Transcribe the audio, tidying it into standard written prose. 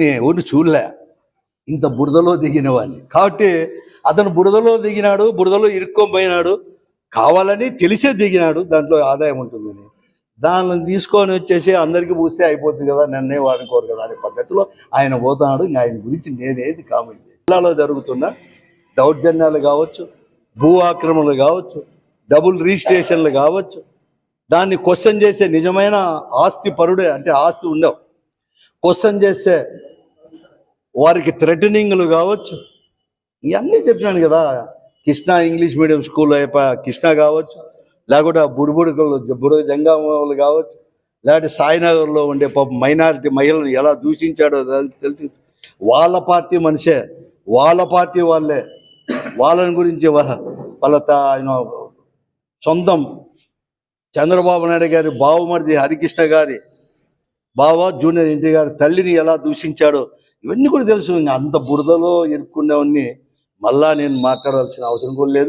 ఎవరిని చూడలే ఇంత బురదలో దిగిన వాడిని. కాబట్టి అతను బురదలో దిగినాడు, బురదలో ఇరుక్కొని పోయినాడు, కావాలని తెలిసే దిగినాడు, దాంట్లో ఆదాయం ఉంటుందని దాన్ని తీసుకొని వచ్చేసి అందరికీ పూస్తే అయిపోతుంది కదా, నన్నే వాడుకోరు కదా అనే పద్ధతిలో ఆయన పోతున్నాడు. ఇంకా ఆయన గురించి నేనేది కామెంట్ జిల్లాలో జరుగుతున్న దౌర్జన్యాలు కావచ్చు, భూ ఆక్రమణలు కావచ్చు, డబుల్ రిజిస్ట్రేషన్లు కావచ్చు, దాన్ని క్వశ్చన్ చేసే నిజమైన ఆస్తి పరుడే అంటే ఆస్తి ఉండవు, క్వశ్చన్ చేస్తే వారికి థ్రెటనింగ్లు కావచ్చు, ఇవన్నీ చెప్పినాను కదా. Krishna English medium school Krishna కావచ్చు, లేకుంటే బుడుగు జంగామలు కావచ్చు, లేకపోతే సాయినగర్లో ఉండే మైనారిటీ మహిళలను ఎలా దూషించాడో తెలిసి వాళ్ళ పార్టీ మనిషే, వాళ్ళ పార్టీ వాళ్ళే, వాళ్ళని గురించి ఆయన సొంతం చంద్రబాబు నాయుడు గారి బావమరిది హరికృష్ణ గారి బావ జూనియర్ ఎన్టీ గారి తల్లిని ఎలా దూషించాడో ఇవన్నీ కూడా తెలుసు. అంత బురదలో ఇరుక్కునేవన్నీ మళ్ళా నేను మాట్లాడాల్సిన అవసరం కూడా లేదు.